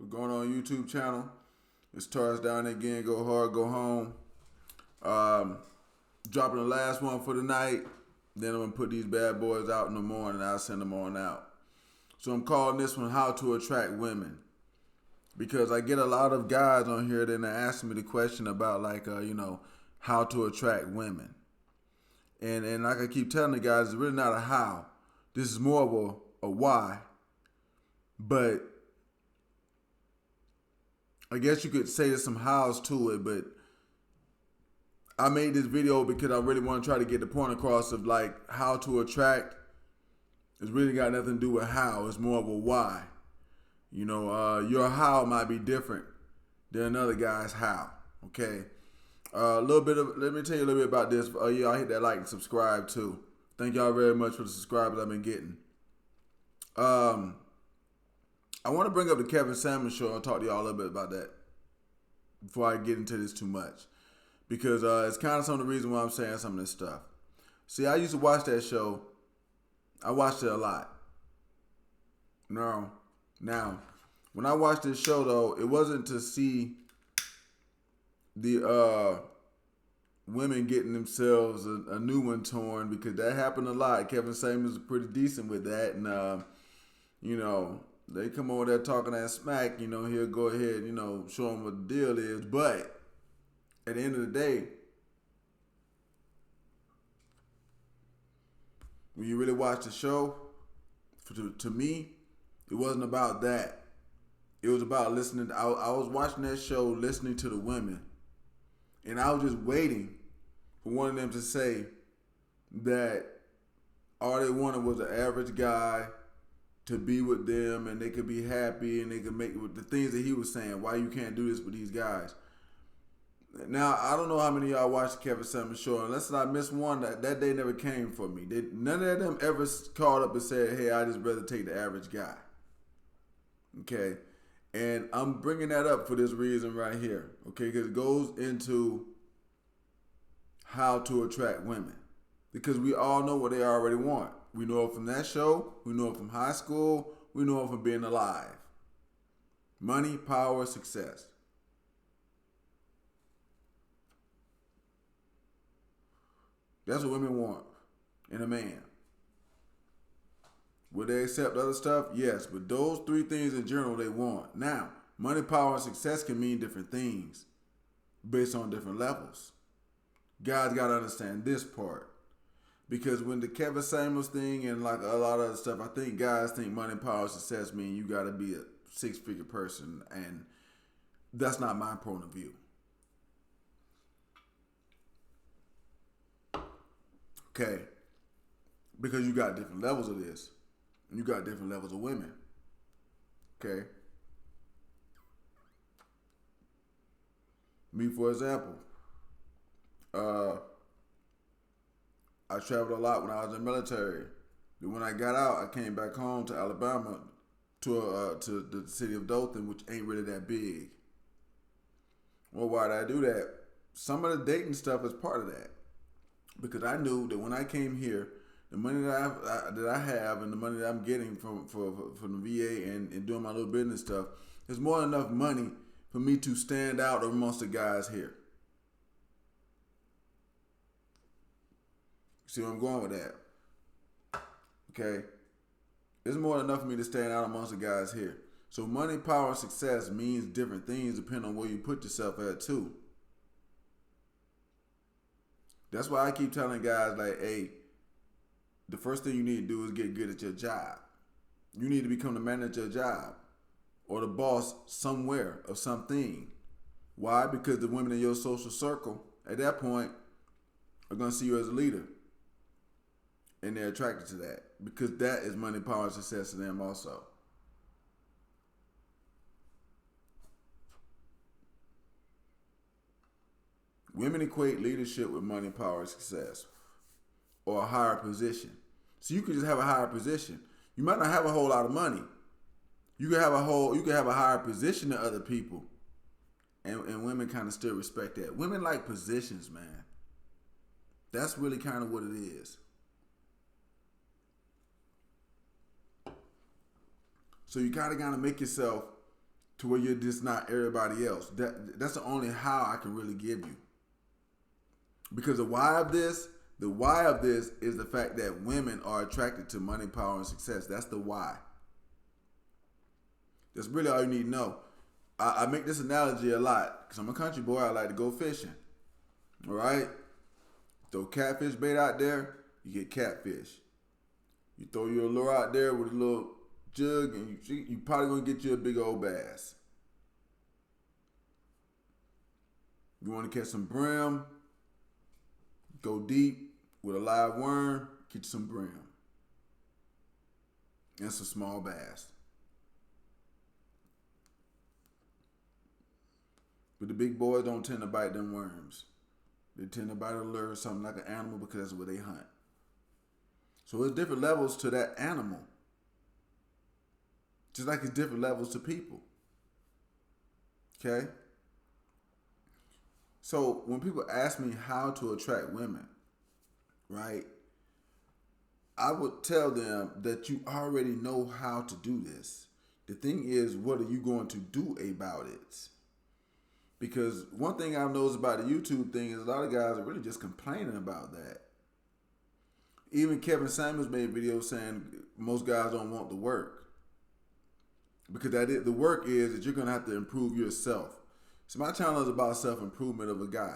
We're going on YouTube channel. It's Taurus down again. Go hard, go home. Dropping the last one for the night. Then I'm gonna put these bad boys out in the morning. I'll send them on out. So I'm calling this one "How to Attract Women," because I get a lot of guys on here that are asking me the question about how to attract women, and like I keep telling the guys, it's really not a how. This is more of a why. But I guess you could say there's some hows to it, but I made this video because I really want to try to get the point across of like how to attract. It's really got nothing to do with how. It's more of a why. Your how might be different than another guy's how. Okay. Let me tell you a little bit about this. Y'all hit that like and subscribe too. Thank y'all very much for the subscribers I've been getting. I want to bring up the Kevin Samuels show and talk to y'all a little bit about that before I get into this too much. Because it's kind of some of the reason why I'm saying some of this stuff. See, I used to watch that show. I watched it a lot. Now, when I watched this show, though, it wasn't to see the women getting themselves a new one torn, because that happened a lot. Kevin Samuels is pretty decent with that. And, they come over there talking that smack. He'll go ahead, show them what the deal is. But at the end of the day, when you really watch the show, to me, it wasn't about that. It was about listening. I was watching that show, listening to the women, and I was just waiting for one of them to say that all they wanted was an average guy to be with them, and they could be happy, and they could make the things that he was saying. Why you can't do this with these guys? Now, I don't know how many of y'all watched the Kevin Samuels show. Unless I missed one, that day never came for me. None of them ever called up and said, hey, I just rather take the average guy. Okay? And I'm bringing that up for this reason right here. Okay? Because it goes into how to attract women. Because we all know what they already want. We know it from that show. We know it from high school. We know it from being alive. Money, power, success. That's what women want in a man. Will they accept other stuff? Yes, but those three things in general they want. Now, money, power, and success can mean different things based on different levels. Guys got to understand this part. Because when the Kevin Samuels thing and like a lot of other stuff, I think guys think money, power, success mean you got to be a six-figure person, and that's not my point of view. Okay, because you got different levels of this. And you got different levels of women. Okay. Me, for example, I traveled a lot when I was in the military. Then when I got out, I came back home to Alabama to the city of Dothan, which ain't really that big. Well, why did I do that? Some of the dating stuff is part of that. Because I knew that when I came here, the money that I have and the money that I'm getting from the VA and doing my little business stuff is more than enough money for me to stand out amongst the guys here. See where I'm going with that? Okay? It's more than enough for me to stand out amongst the guys here. So money, power, success means different things depending on where you put yourself at too. That's why I keep telling guys like, hey, the first thing you need to do is get good at your job. You need to become the manager of your job or the boss somewhere of something. Why? Because the women in your social circle at that point are going to see you as a leader. And they're attracted to that because that is money, power, and success to them also. Women equate leadership with money, power, and success, or a higher position. So you could just have a higher position. You might not have a whole lot of money. You could have a higher position than other people, and women kind of still respect that. Women like positions, man. That's really kind of what it is. So you kind of got to make yourself to where you're just not everybody else. That's the only how I can really give you. Because the why of this is the fact that women are attracted to money, power, and success. That's the why. That's really all you need to know. I make this analogy a lot because I'm a country boy. I like to go fishing. All right? Throw catfish bait out there, you get catfish. You throw your lure out there with a little jug, and you probably gonna get you a big old bass. You want to catch some brim, go deep with a live worm, get you some brim. And some small bass. But the big boys don't tend to bite them worms. They tend to bite a lure or something like an animal because that's where they hunt. So there's different levels to that animal. Just like it's different levels to people. Okay? So when people ask me how to attract women, right? I would tell them that you already know how to do this. The thing is, what are you going to do about it? Because one thing I've noticed about the YouTube thing is a lot of guys are really just complaining about that. Even Kevin Samuels made videos saying most guys don't want the work. Because the work is that you're going to have to improve yourself. So my channel is about self-improvement of a guy.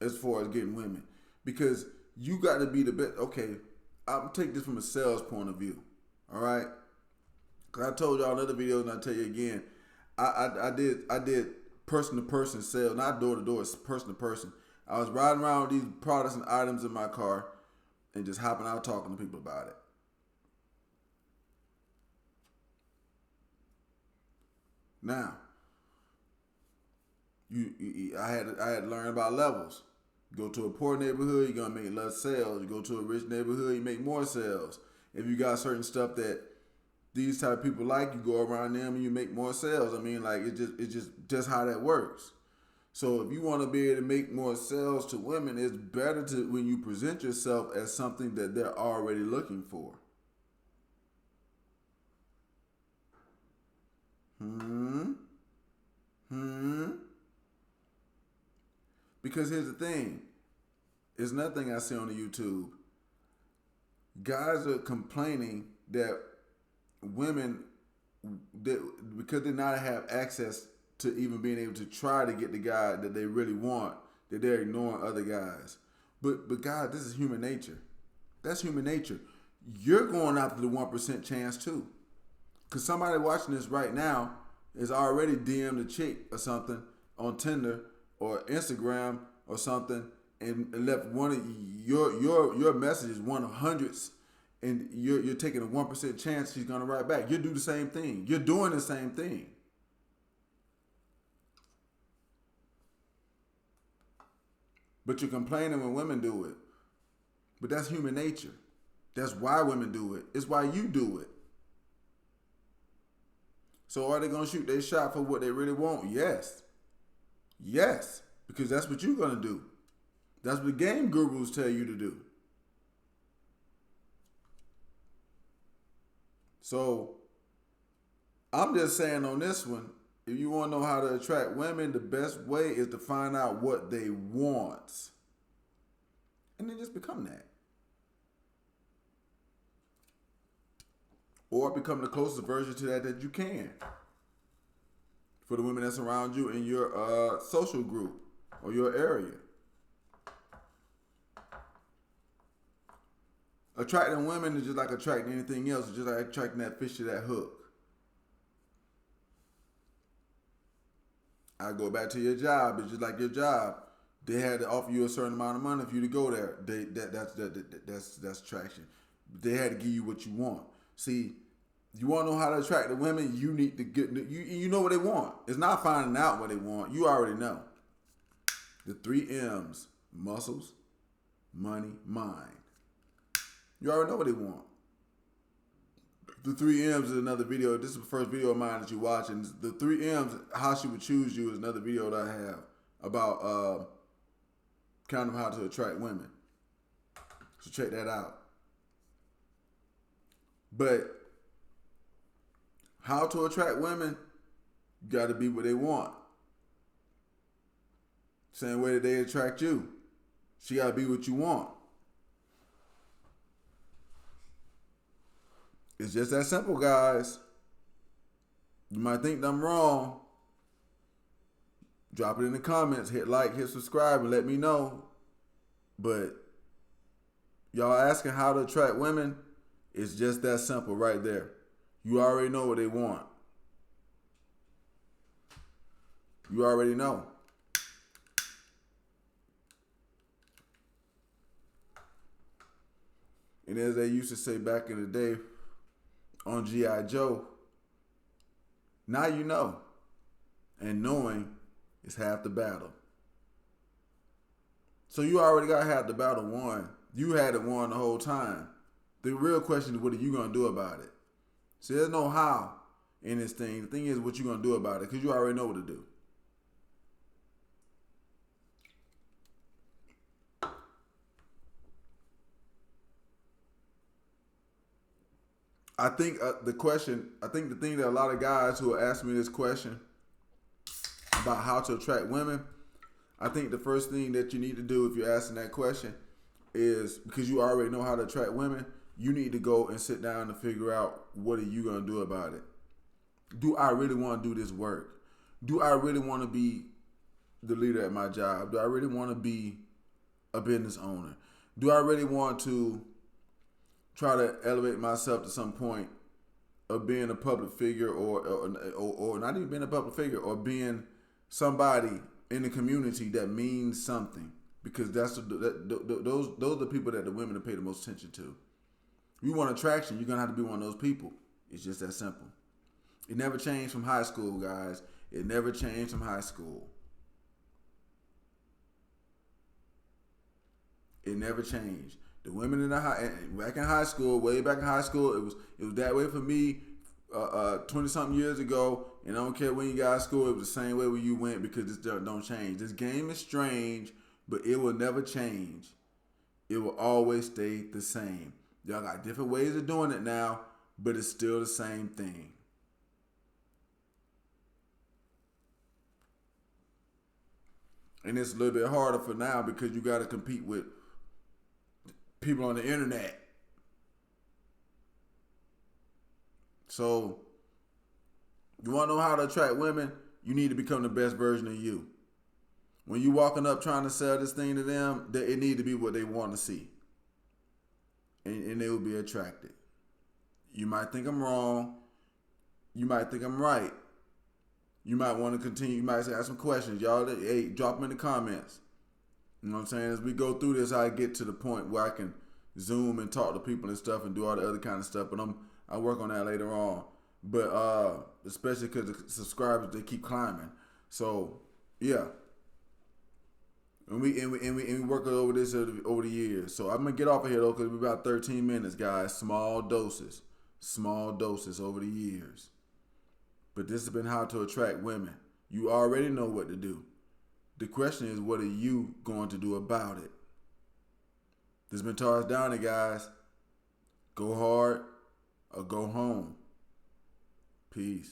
As far as getting women. Because you got to be the best. Okay, I'm take this from a sales point of view. All right? Because I told y'all in other videos, and I'll tell you again, I did person-to-person sales, not door-to-door, it's person-to-person. I was riding around with these products and items in my car and just hopping out talking to people about it. Now, I had to learn about levels. You go to a poor neighborhood, you're gonna make less sales. You go to a rich neighborhood, you make more sales. If you got certain stuff that these type of people like, you go around them and you make more sales. I mean, like it's just how that works. So if you want to be able to make more sales to women, it's better to when you present yourself as something that they're already looking for. Because here's the thing. It's nothing I see on the YouTube. Guys are complaining that women, because they not have access to even being able to try to get the guy that they really want, that they're ignoring other guys. But God, this is human nature. That's human nature. You're going after the 1% chance too. Because somebody watching this right now is already DM'd a chick or something on Tinder or Instagram or something and left one of your messages, one of hundreds, and you're taking a 1% chance she's gonna write back. You do the same thing. You're doing the same thing. But you're complaining when women do it. But that's human nature. That's why women do it. It's why you do it. So are they gonna shoot their shot for what they really want? Yes. Yes. Because that's what you're gonna do. That's what the game gurus tell you to do. So I'm just saying on this one, if you want to know how to attract women, the best way is to find out what they want. And then just become that. Or become the closest version to that you can. For the women that's around you in your social group or your area. Attracting women is just like attracting anything else. It's just like attracting that fish to that hook. I go back to your job. It's just like your job. They had to offer you a certain amount of money for you to go there. That's attraction. They had to give you what you want. See, you want to know how to attract the women? You need to get you know what they want. It's not finding out what they want. You already know. The 3 M's: muscles, money, mind. You already know what they want. The 3 M's is another video. This is the first video of mine that you're watching. The 3 M's, how she would choose you, is another video that I have about kind of how to attract women. So check that out. But How to attract women, you got to be what they want. Same way that they attract you. She got to be what you want. It's just that simple, guys. You might think that I'm wrong. Drop it in the comments. Hit like, hit subscribe, and let me know. But y'all asking how to attract women, it's just that simple right there. You already know what they want. You already know. And as they used to say back in the day on G.I. Joe, now you know. And knowing is half the battle. So you already got half the battle won. You had it won the whole time. The real question is, what are you going to do about it? See, there's no how in this thing. The thing is, what you going to do about it, because you already know what to do. I think the thing that a lot of guys who are asking me this question about how to attract women, I think the first thing that you need to do if you're asking that question is, because you already know how to attract women, you need to go and sit down and figure out, what are you going to do about it? Do I really want to do this work? Do I really want to be the leader at my job? Do I really want to be a business owner? Do I really want to try to elevate myself to some point of being a public figure, or not even being a public figure, or being somebody in the community that means something? Because those are the people that the women pay the most attention to. If you want attraction, you're going to have to be one of those people. It's just that simple. It never changed from high school, guys. It never changed from high school. It never changed. The women in back in high school, way back in high school, it was that way for me 20-something years ago, and I don't care when you got out of school, it was the same way when you went, because this don't change. This game is strange, but it will never change. It will always stay the same. Y'all got different ways of doing it now, but it's still the same thing. And it's a little bit harder for now, because you got to compete with people on the internet. So, you want to know how to attract women? You need to become the best version of you. When you walking up trying to sell this thing to them, it need to be what they want to see. And they will be attracted. You might think I'm wrong. You might think I'm right. You might want to continue. You might ask some questions. Y'all, hey, drop them in the comments. You know what I'm saying? As we go through this, I get to the point where I can Zoom and talk to people and stuff and do all the other kind of stuff. But I'll work on that later on. But especially because the subscribers, they keep climbing. So yeah, and we work over this over the years. So I'm gonna get off of here though, because we're about 13 minutes, guys. Small doses over the years. But this has been how to attract women. You already know what to do. The question is, what are you going to do about it? This has been Taurus Downey, guys. Go hard or go home. Peace.